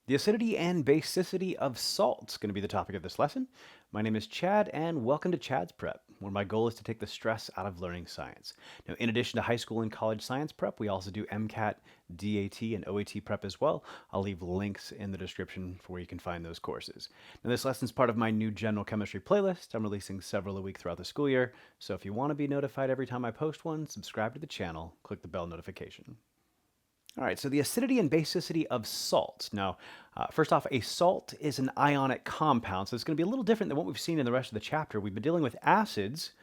The acidity and basicity of salt is going to be the topic of this lesson. My name is Chad, and welcome to Chad's Prep, where my goal is to take the stress out of learning science. Now, in addition to high school and college science prep, we also do MCAT, DAT, and OAT prep as well. I'll leave links in the description for where you can find those courses. Now, this lesson is part of my new general chemistry playlist. I'm releasing several a week throughout the school year, so if you want to be notified every time I post one, subscribe to the channel, click the bell notification. All right, so the acidity and basicity of salt. Now, first off, a salt is an ionic compound, so it's going to be a little different than what we've seen in the rest of the chapter. We've been dealing with acids,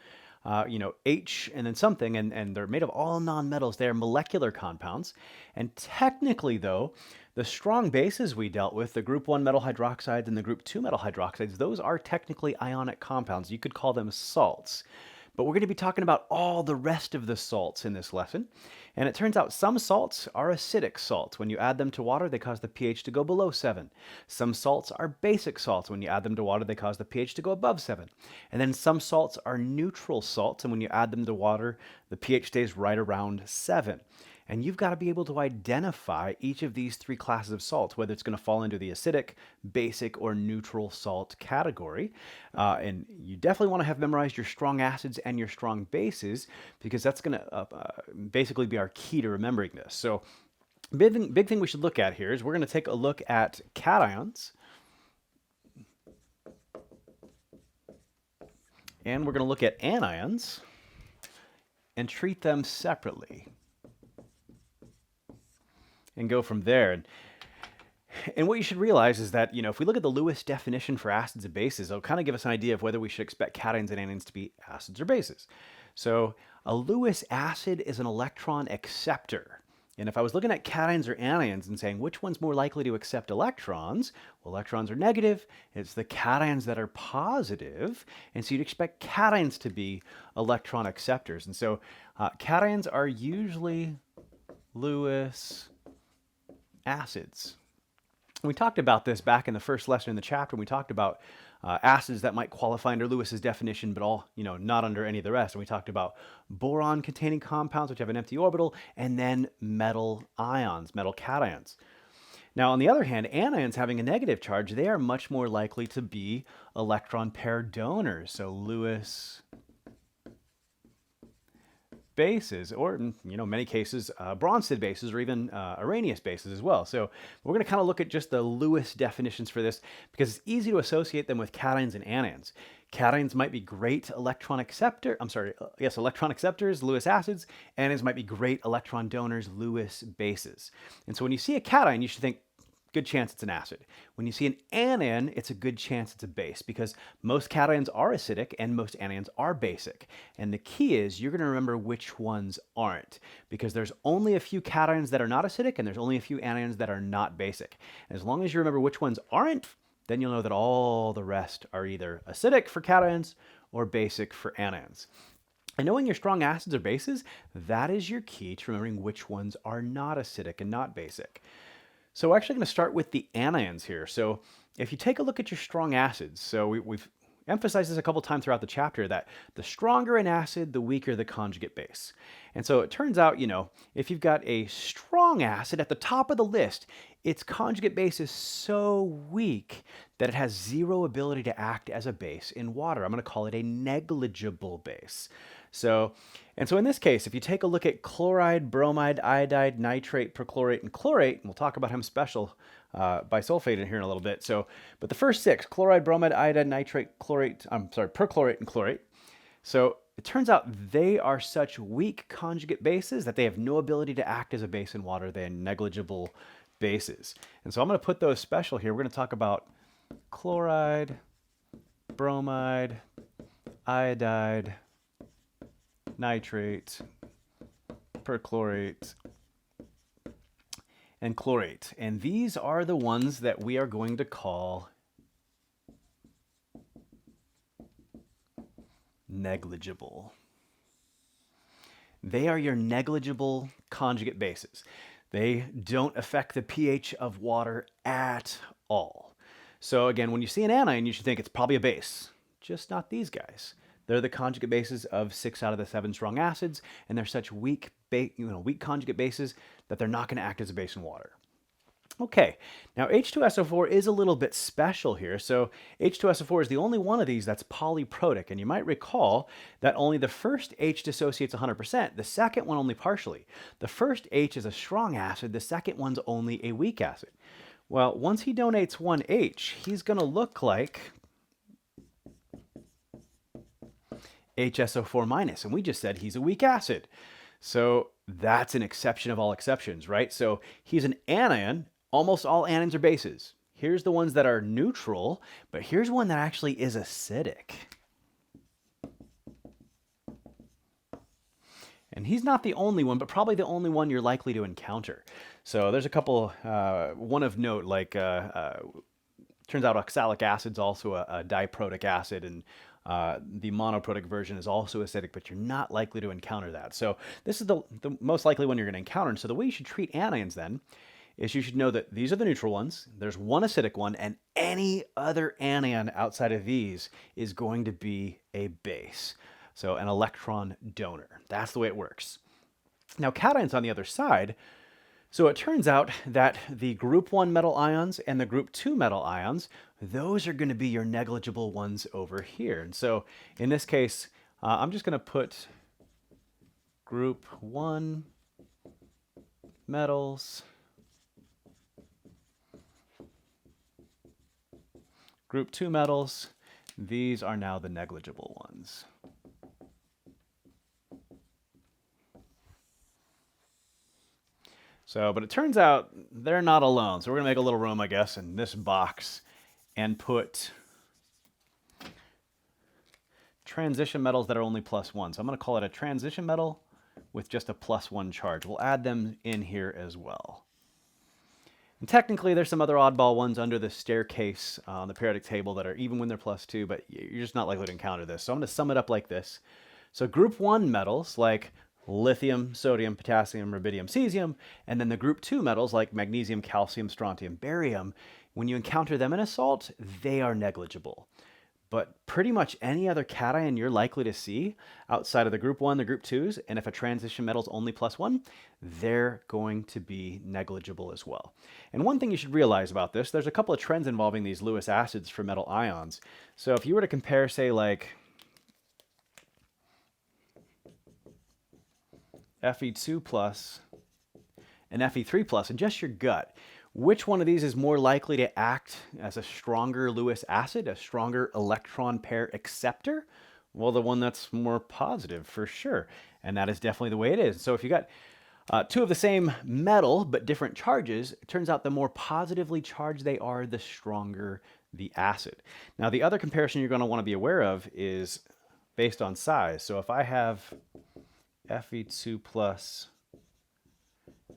H and then something, and they're made of all nonmetals. They're molecular compounds. And technically, though, the strong bases we dealt with, the group 1 metal hydroxides and the group 2 metal hydroxides, those are technically ionic compounds. You could call them salts. But we're going to be talking about all the rest of the salts in this lesson. And it turns out some salts are acidic salts. When you add them to water, they cause the pH to go below 7. Some salts are basic salts. When you add them to water, they cause the pH to go above 7. And then some salts are neutral salts. And when you add them to water, the pH stays right around 7. And you've got to be able to identify each of these three classes of salts, whether it's going to fall into the acidic, basic, or neutral salt category. And you definitely want to have memorized your strong acids and your strong bases, because that's going to basically be our key to remembering this. So big thing we should look at here is we're going to take a look at cations, and we're going to look at anions and treat them separately and go from there. And what you should realize is that, if we look at the Lewis definition for acids and bases, it'll kind of give us an idea of whether we should expect cations and anions to be acids or bases. So a Lewis acid is an electron acceptor. And if I was looking at cations or anions and saying which one's more likely to accept electrons, well, electrons are negative. It's the cations that are positive. And so you'd expect cations to be electron acceptors. And so cations are usually Lewis acids. We talked about this back in the first lesson in the chapter. We talked about acids that might qualify under Lewis's definition, but all, not under any of the rest. And we talked about boron-containing compounds, which have an empty orbital, and then metal ions, metal cations. Now, on the other hand, anions having a negative charge, they are much more likely to be electron pair donors. So Lewis bases, or in many cases Bronsted bases, or even Arrhenius bases as well. So we're going to kind of look at just the Lewis definitions for this, because it's easy to associate them with cations and anions. Cations might be great electron acceptors, Lewis acids. Anions might be great electron donors, Lewis bases. And so when you see a cation, you should think, good chance it's an acid. When you see an anion, it's a good chance it's a base, because most cations are acidic and most anions are basic. And the key is you're going to remember which ones aren't, because there's only a few cations that are not acidic and there's only a few anions that are not basic. And as long as you remember which ones aren't, then you'll know that all the rest are either acidic for cations or basic for anions. And knowing your strong acids or bases, that is your key to remembering which ones are not acidic and not basic. So we're actually going to start with the anions here. So if you take a look at your strong acids, so we've emphasized this a couple times throughout the chapter, that the stronger an acid, the weaker the conjugate base. And so it turns out, if you've got a strong acid at the top of the list, its conjugate base is so weak that it has zero ability to act as a base in water. I'm going to call it a negligible base. So in this case, if you take a look at chloride, bromide, iodide, nitrate, perchlorate, and chlorate, and we'll talk about him special bisulfate in here in a little bit. But the first six, chloride, bromide, iodide, nitrate, perchlorate, and chlorate. So it turns out they are such weak conjugate bases that they have no ability to act as a base in water. They are negligible bases. And so I'm going to put those special here. We're going to talk about chloride, bromide, iodide, nitrate, perchlorate, and chlorate. And these are the ones that we are going to call negligible. They are your negligible conjugate bases. They don't affect the pH of water at all. So again, when you see an anion, you should think it's probably a base, just not these guys. They're the conjugate bases of 6 out of the 7 strong acids, and they're such weak conjugate bases that they're not going to act as a base in water. Okay, now H2SO4 is a little bit special here. So H2SO4 is the only one of these that's polyprotic. And you might recall that only the first H dissociates 100%, the second one only partially. The first H is a strong acid, the second one's only a weak acid. Well, once he donates one H, he's going to look like HSO4 minus, and we just said he's a weak acid. So that's an exception of all exceptions, right? So he's an anion. Almost all anions are bases. Here's the ones that are neutral, but here's one that actually is acidic. And he's not the only one, but probably the only one you're likely to encounter. So there's a couple, one of note, like turns out oxalic acid's also a diprotic acid, and the monoprotic version is also acidic, but you're not likely to encounter that. So this is the most likely one you're going to encounter. And so the way you should treat anions then is you should know that these are the neutral ones, there's one acidic one, and any other anion outside of these is going to be a base. So an electron donor. That's the way it works. Now cations on the other side, so it turns out that the group 1 metal ions and the group 2 metal ions, those are going to be your negligible ones over here. And so in this case, I'm just going to put group 1 metals, group 2 metals. These are now the negligible ones. So, but it turns out they're not alone. So we're going to make a little room, I guess, in this box and put transition metals that are only +1. So I'm going to call it a transition metal with just a +1 charge. We'll add them in here as well. And technically, there's some other oddball ones under the staircase on the periodic table that are even when they're +2, but you're just not likely to encounter this. So I'm going to sum it up like this. So group 1 metals like lithium, sodium, potassium, rubidium, cesium, and then the group 2 metals like magnesium, calcium, strontium, barium, when you encounter them in a salt, they are negligible. But pretty much any other cation you're likely to see outside of the group 1, the group 2s, and if a transition metal's only +1, they're going to be negligible as well. And one thing you should realize about this, there's a couple of trends involving these Lewis acids for metal ions. So if you were to compare, say, like Fe2 plus and Fe3 plus, and just your gut, which one of these is more likely to act as a stronger Lewis acid, a stronger electron pair acceptor? Well, the one that's more positive for sure. And that is definitely the way it is. So if you got two of the same metal but different charges, it turns out the more positively charged they are, the stronger the acid. Now, the other comparison you're going to want to be aware of is based on size. So if I have Fe2 plus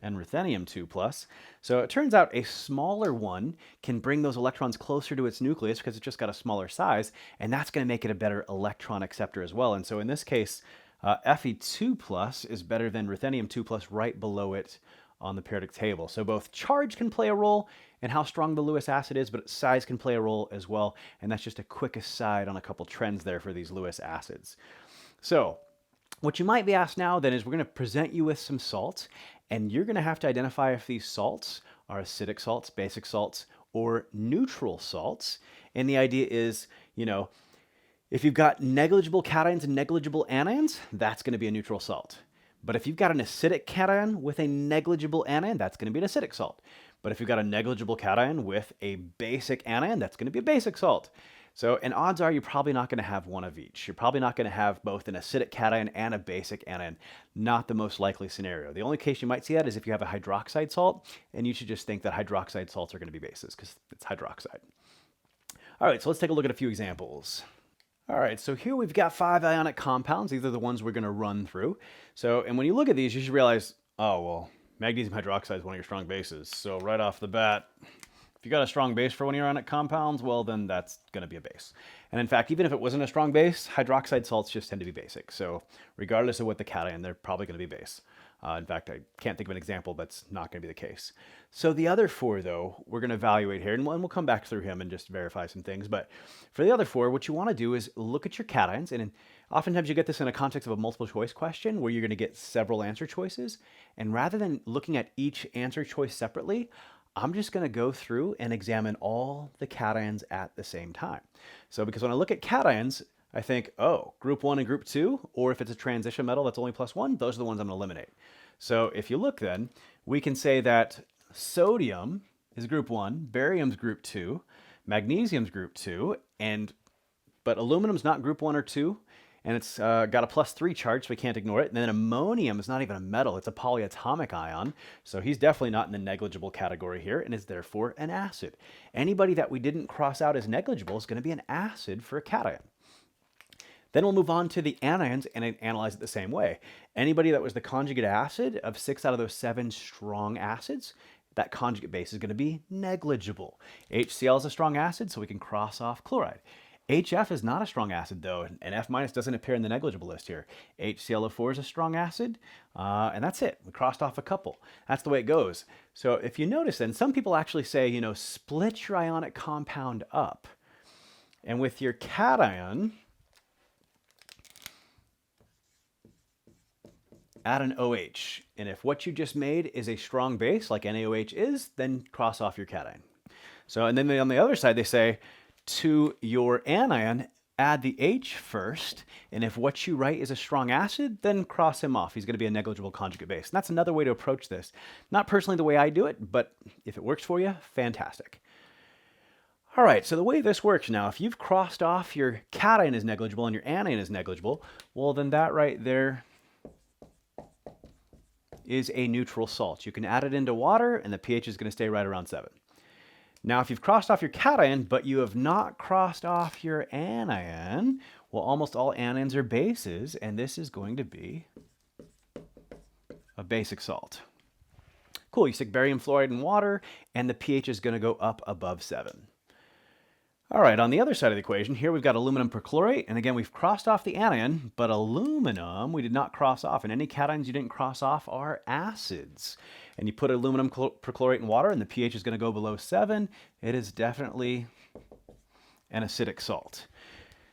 and ruthenium 2 plus. So it turns out a smaller one can bring those electrons closer to its nucleus because it's just got a smaller size, and that's going to make it a better electron acceptor as well. And so in this case, Fe2 plus is better than ruthenium 2 plus right below it on the periodic table. So both charge can play a role in how strong the Lewis acid is, but size can play a role as well. And that's just a quick aside on a couple trends there for these Lewis acids. So what you might be asked now then is we're going to present you with some salts, and you're going to have to identify if these salts are acidic salts, basic salts, or neutral salts. And the idea is, you know, if you've got negligible cations and negligible anions, that's going to be a neutral salt. But if you've got an acidic cation with a negligible anion, that's going to be an acidic salt. But if you've got a negligible cation with a basic anion, that's going to be a basic salt. So, and odds are you're probably not going to have one of each. You're probably not going to have both an acidic cation and a basic anion. Not the most likely scenario. The only case you might see that is if you have a hydroxide salt, and you should just think that hydroxide salts are going to be bases because it's hydroxide. All right, so let's take a look at a few examples. All right, so here we've got 5 ionic compounds. These are the ones we're going to run through. So, and when you look at these, you should realize, oh, well, magnesium hydroxide is one of your strong bases. So right off the bat, if you got a strong base for one of your ionic compounds, well, then that's going to be a base. And in fact, even if it wasn't a strong base, hydroxide salts just tend to be basic. So regardless of what the cation, they're probably going to be base. In fact, I can't think of an example that's not going to be the case. So the other 4, though, we're going to evaluate here, and we'll come back through him and just verify some things. But for the other 4, what you want to do is look at your cations, and oftentimes you get this in a context of a multiple choice question where you're going to get several answer choices. And rather than looking at each answer choice separately, I'm just going to go through and examine all the cations at the same time. So because when I look at cations, I think, oh, group 1 and group 2, or if it's a transition metal that's only +1, those are the ones I'm going to eliminate. So if you look then, we can say that sodium is group 1, barium's group 2, magnesium's group 2, but aluminum's not group 1 or 2, and it's got a +3 charge, so we can't ignore it. And then ammonium is not even a metal, it's a polyatomic ion, so he's definitely not in the negligible category here, and is therefore an acid. Anybody that we didn't cross out as negligible is going to be an acid for a cation. Then we'll move on to the anions and analyze it the same way. Anybody that was the conjugate acid of 6 out of those 7 strong acids, that conjugate base is going to be negligible. HCl is a strong acid, so we can cross off chloride. HF is not a strong acid though, and F- doesn't appear in the negligible list here. HClO4 is a strong acid, and that's it. We crossed off a couple. That's the way it goes. So if you notice then, some people actually say, you know, split your ionic compound up. And with your cation, add an OH. And if what you just made is a strong base, like NaOH is, then cross off your cation. So, and then on the other side, they say, to your anion, add the H first, and if what you write is a strong acid, then cross him off. He's going to be a negligible conjugate base. And that's another way to approach this. Not personally the way I do it, but if it works for you, fantastic. All right, so the way this works now, if you've crossed off your cation is negligible and your anion is negligible, well, then that right there is a neutral salt. You can add it into water, and the pH is going to stay right around 7. Now, if you've crossed off your cation, but you have not crossed off your anion, well, almost all anions are bases, and this is going to be a basic salt. Cool, you stick barium fluoride in water, and the pH is going to go up above 7. All right, on the other side of the equation, here we've got aluminum perchlorate, and again, we've crossed off the anion, but aluminum we did not cross off, and any cations you didn't cross off are acids. And you put aluminum perchlorate in water, and the pH is going to go below 7. It is definitely an acidic salt.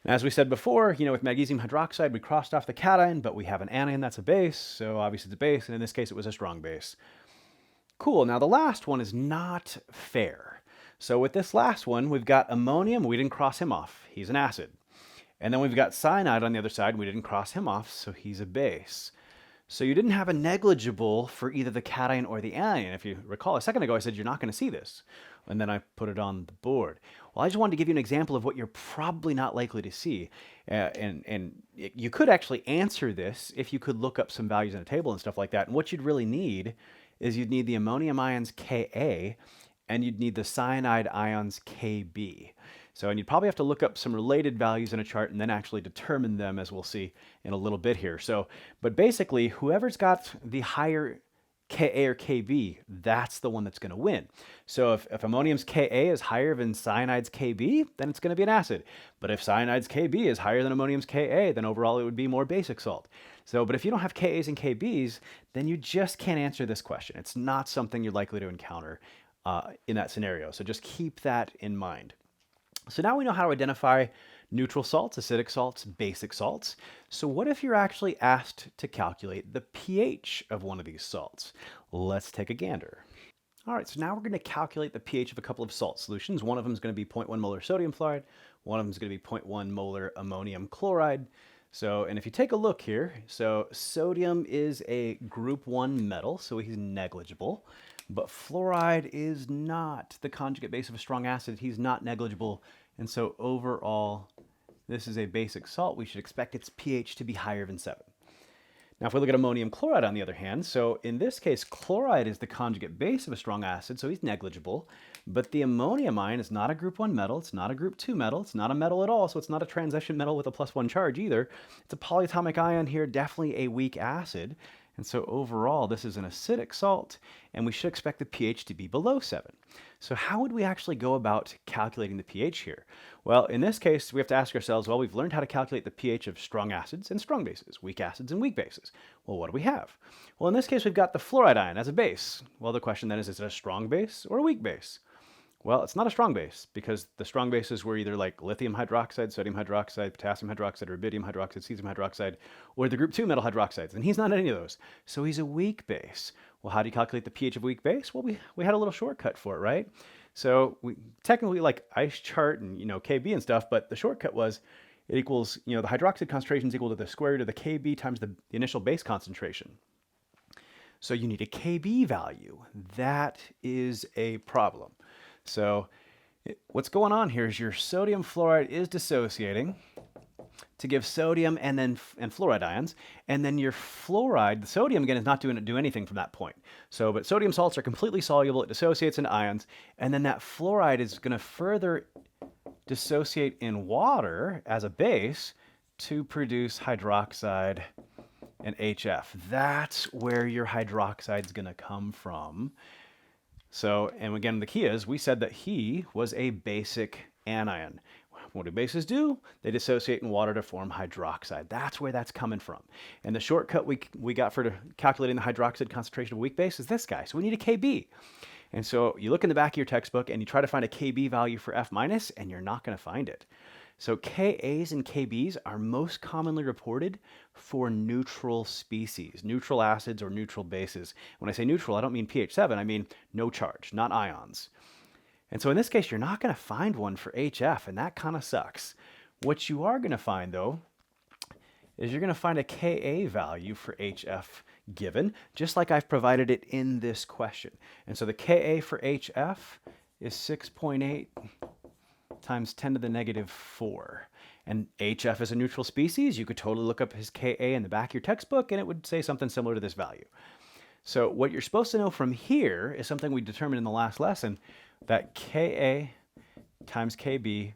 As we said before, you know, with magnesium hydroxide, we crossed off the cation, but we have an anion that's a base, so obviously it's a base, and in this case, it was a strong base. Cool, now the last one is not fair. So with this last one, we've got ammonium. We didn't cross him off. He's an acid. And then we've got cyanide on the other side. We didn't cross him off, so he's a base. So you didn't have a negligible for either the cation or the anion. If you recall, a second ago, I said you're not going to see this. And then I put it on the board. Well, I just wanted to give you an example of what you're probably not likely to see. And you could actually answer this if you could look up some values in a table and stuff like that. And what you'd really need is you'd need the ammonium ions Ka, and you'd need the cyanide ions Kb. So, and you'd probably have to look up some related values in a chart and then actually determine them, as we'll see in a little bit here. So, but basically, whoever's got the higher Ka or Kb, that's the one that's going to win. So if ammonium's Ka is higher than cyanide's Kb, then it's going to be an acid. But if cyanide's Kb is higher than ammonium's Ka, then overall it would be more basic salt. So, but if you don't have Kas and Kbs, then you just can't answer this question. It's not something you're likely to encounter in that scenario. So just keep that in mind. So now we know how to identify neutral salts, acidic salts, basic salts. So what if you're actually asked to calculate the pH of one of these salts? Let's take a gander. All right, so now we're going to calculate the pH of a couple of salt solutions. One of them is going to be 0.1 molar sodium fluoride. One of them is going to be 0.1 molar ammonium chloride. So, and if you take a look here, so sodium is a group 1 metal, so he's negligible. But fluoride is not the conjugate base of a strong acid. He's not negligible. And so overall, this is a basic salt. We should expect its pH to be higher than 7. Now, if we look at ammonium chloride, on the other hand, so in this case, chloride is the conjugate base of a strong acid, so he's negligible. But the ammonium ion is not a group 1 metal. It's not a group 2 metal. It's not a metal at all, so it's not a transition metal with a +1 charge either. It's a polyatomic ion here, definitely a weak acid. And so overall, this is an acidic salt, and we should expect the pH to be below 7. So how would we actually go about calculating the pH here? Well, in this case, we have to ask ourselves, well, we've learned how to calculate the pH of strong acids and strong bases, weak acids and weak bases. Well, what do we have? Well, in this case, we've got the fluoride ion as a base. Well, the question then is it a strong base or a weak base? Well, it's not a strong base because the strong bases were either like lithium hydroxide, sodium hydroxide, potassium hydroxide, rubidium hydroxide, cesium hydroxide, or the group 2 metal hydroxides. And he's not any of those. So he's a weak base. Well, how do you calculate the pH of a weak base? Well, we had a little shortcut for it, right? So we technically like ice chart and, Kb and stuff, but the shortcut was it equals, the hydroxide concentration is equal to the square root of the Kb times the initial base concentration. So you need a Kb value. That is a problem. So what's going on here is your sodium fluoride is dissociating to give sodium and fluoride ions, and then your fluoride, the sodium again is not do anything from that point. But sodium salts are completely soluble, it dissociates into ions, and then that fluoride is going to further dissociate in water as a base to produce hydroxide and HF. That's where your hydroxide is going to come from. So, and again, the key is we said that he was a basic anion. What do bases do? They dissociate in water to form hydroxide. That's where that's coming from. And the shortcut we got for calculating the hydroxide concentration of a weak base is this guy. So we need a Kb. And so you look in the back of your textbook and you try to find a Kb value for F minus, and you're not going to find it. So Kas and Kbs are most commonly reported for neutral species, neutral acids or neutral bases. When I say neutral, I don't mean pH 7, I mean no charge, not ions. And so in this case, you're not going to find one for HF, and that kind of sucks. What you are going to find, though, is you're going to find a Ka value for HF given, just like I've provided it in this question. And so the Ka for HF is 6.8 times 10 to the negative 4. And HF is a neutral species. You could totally look up his Ka in the back of your textbook, and it would say something similar to this value. So what you're supposed to know from here is something we determined in the last lesson, that Ka times Kb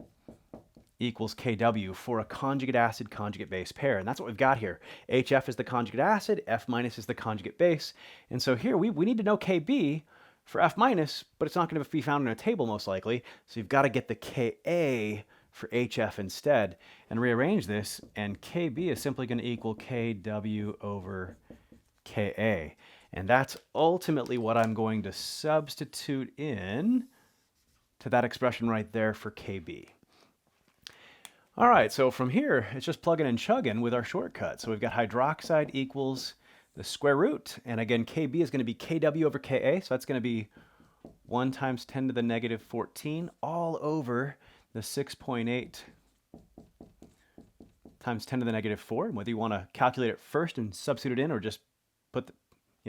equals Kw for a conjugate acid conjugate base pair. And that's what we've got here. HF is the conjugate acid, F minus is the conjugate base. And so here we need to know Kb for F minus, but it's not going to be found in a table most likely. So you've got to get the Ka for HF instead and rearrange this. And Kb is simply going to equal Kw over Ka. And that's ultimately what I'm going to substitute in to that expression right there for Kb. All right, so from here, it's just plugging and chugging with our shortcut. So we've got hydroxide equals the square root. And again, Kb is going to be Kw over Ka. So that's going to be 1 times 10 to the negative 14 all over the 6.8 times 10 to the negative 4. And whether you want to calculate it first and substitute it in or just put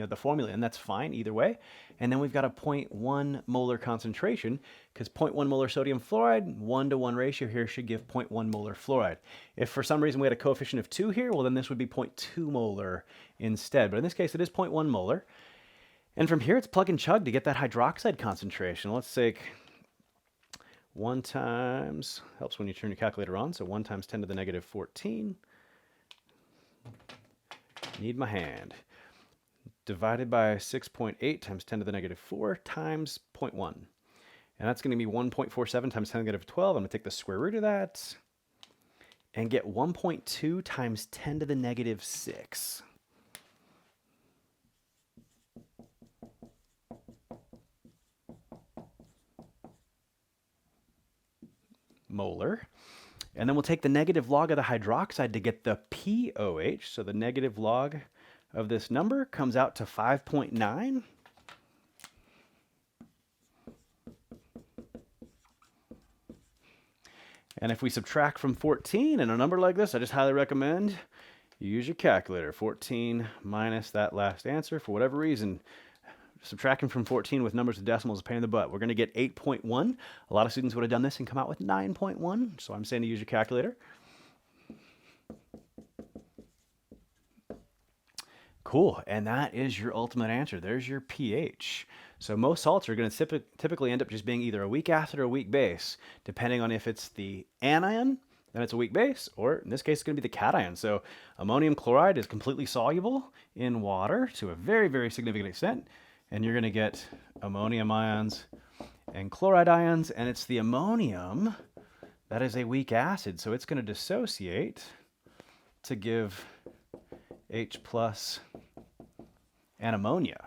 the formula in, that's fine either way. And then we've got a 0.1 molar concentration because 0.1 molar sodium fluoride, 1-to-1 ratio here should give 0.1 molar fluoride. If for some reason we had a coefficient of 2 here, well then this would be 0.2 molar instead. But in this case it is 0.1 molar. And from here it's plug and chug to get that hydroxide concentration. Let's take 1 times, helps when you turn your calculator on, so 1 times 10 to the negative 14. Need my hand. Divided by 6.8 times 10 to the negative 4 times 0.1. And that's going to be 1.47 times 10 to the negative 12. I'm going to take the square root of that and get 1.2 times 10 to the negative 6. Molar. And then we'll take the negative log of the hydroxide to get the POH. So the negative log of this number comes out to 5.9. And if we subtract from 14 in a number like this, I just highly recommend you use your calculator. 14 minus that last answer. For whatever reason, subtracting from 14 with numbers with decimals is a pain in the butt. We're going to get 8.1. A lot of students would have done this and come out with 9.1. So I'm saying to use your calculator. Cool, and that is your ultimate answer. There's your pH. So most salts are going to typically end up just being either a weak acid or a weak base, depending on if it's the anion, then it's a weak base, or in this case, it's going to be the cation. So ammonium chloride is completely soluble in water to a very, very significant extent, and you're going to get ammonium ions and chloride ions, and it's the ammonium that is a weak acid, so it's going to dissociate to give H plus and ammonia.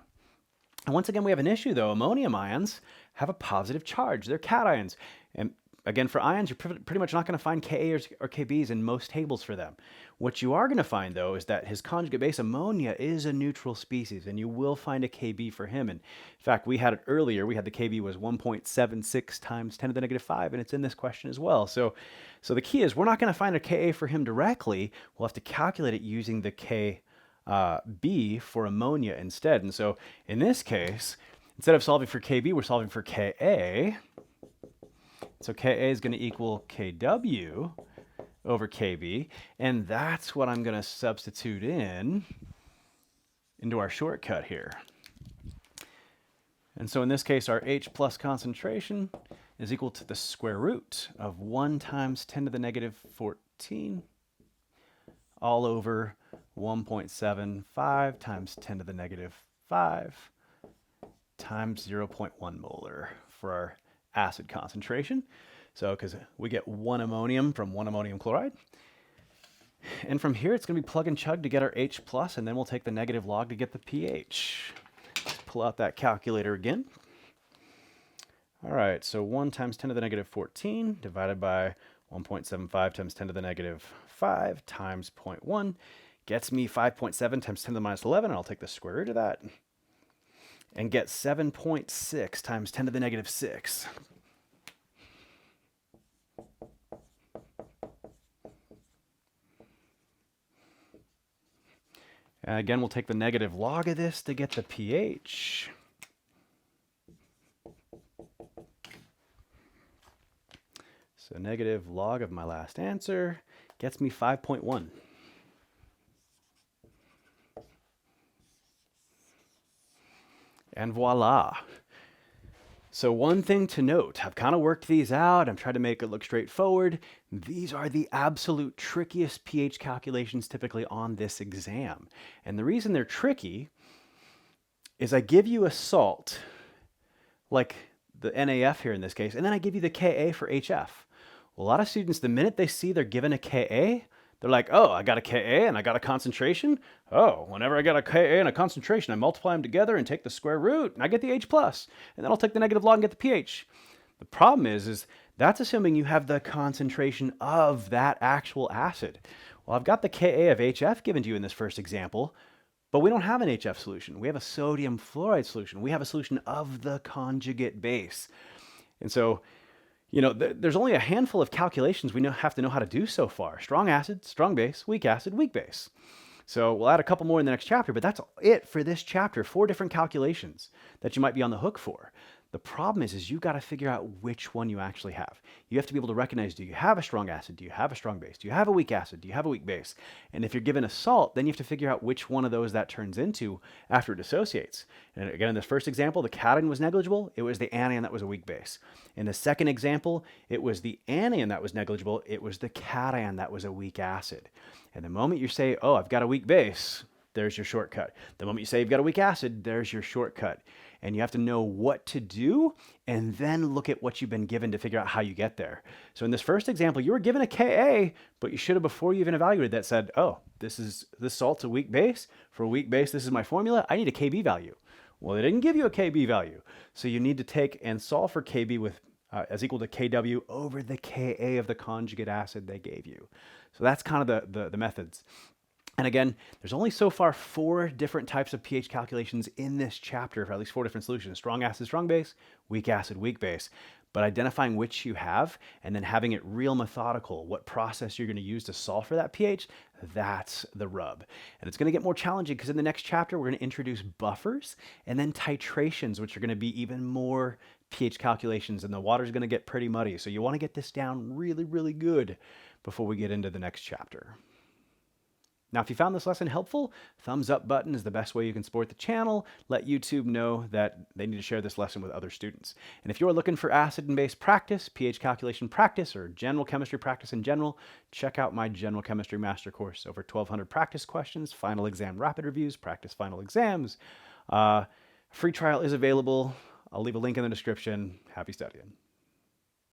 And once again, we have an issue though. Ammonium ions have a positive charge. They're cations. And again, for ions, you're pretty much not going to find Ka or Kbs in most tables for them. What you are going to find, though, is that his conjugate base, ammonia, is a neutral species, and you will find a Kb for him. And in fact, we had it earlier. We had the Kb was 1.76 times 10 to the negative 5, and it's in this question as well. So the key is we're not going to find a Ka for him directly. We'll have to calculate it using the Kb for ammonia instead. And so in this case, instead of solving for Kb, we're solving for Ka. So Ka is going to equal Kw over Kb, and that's what I'm going to substitute into our shortcut here. And so in this case, our H plus concentration is equal to the square root of 1 times 10 to the negative 14 all over 1.75 times 10 to the negative 5 times 0.1 molar for our acid concentration. So because we get 1 ammonium from 1 ammonium chloride. And from here, it's going to be plug and chug to get our H plus, and then we'll take the negative log to get the pH. Let's pull out that calculator again. All right, so 1 times 10 to the negative 14 divided by 1.75 times 10 to the negative 5 times 0.1 gets me 5.7 times 10 to the minus 11, and I'll take the square root of that, and get 7.6 times 10 to the negative 6. And again, we'll take the negative log of this to get the pH. So negative log of my last answer gets me 5.1. And voila. So one thing to note, I've kind of worked these out. I'm trying to make it look straightforward. These are the absolute trickiest pH calculations typically on this exam. And the reason they're tricky is I give you a salt, like the NaF here in this case, and then I give you the Ka for HF. Well, a lot of students, the minute they see they're given a Ka, they're like, oh, I got a Ka and I got a concentration. Oh, whenever I got a Ka and a concentration, I multiply them together and take the square root, and I get the H plus. And then I'll take the negative log and get the pH. The problem is that's assuming you have the concentration of that actual acid. Well, I've got the Ka of HF given to you in this first example, but we don't have an HF solution. We have a sodium fluoride solution. We have a solution of the conjugate base. And so, you know, there's only a handful of calculations we have to know how to do so far. Strong acid, strong base, weak acid, weak base. So we'll add a couple more in the next chapter, but that's it for this chapter. 4 different calculations that you might be on the hook for. The problem is you've got to figure out which one you actually have. You have to be able to recognize, do you have a strong acid? Do you have a strong base? Do you have a weak acid? Do you have a weak base? And if you're given a salt, then you have to figure out which one of those that turns into after it dissociates. And again, in this first example, the cation was negligible. It was the anion that was a weak base. In the second example, it was the anion that was negligible. It was the cation that was a weak acid. And the moment you say, oh, I've got a weak base, there's your shortcut. The moment you say you've got a weak acid, there's your shortcut. And you have to know what to do and then look at what you've been given to figure out how you get there. So in this first example, you were given a Ka, but you should have, before you even evaluated that, said, oh, this salt's a weak base. For a weak base, this is my formula. I need a Kb value. Well, they didn't give you a Kb value. So you need to take and solve for Kb with as equal to Kw over the Ka of the conjugate acid they gave you. So that's kind of the methods. And again, there's only so far 4 different types of pH calculations in this chapter, for at least 4 different solutions. Strong acid, strong base, weak acid, weak base. But identifying which you have and then having it real methodical, what process you're going to use to solve for that pH, that's the rub. And it's going to get more challenging because in the next chapter, we're going to introduce buffers and then titrations, which are going to be even more pH calculations, and the water's going to get pretty muddy. So you want to get this down really, really good before we get into the next chapter. Now, if you found this lesson helpful, thumbs up button is the best way you can support the channel. Let YouTube know that they need to share this lesson with other students. And if you're looking for acid and base practice, pH calculation practice, or general chemistry practice in general, check out my General Chemistry Master Course. Over 1,200 practice questions, final exam rapid reviews, practice final exams. Free trial is available. I'll leave a link in the description. Happy studying.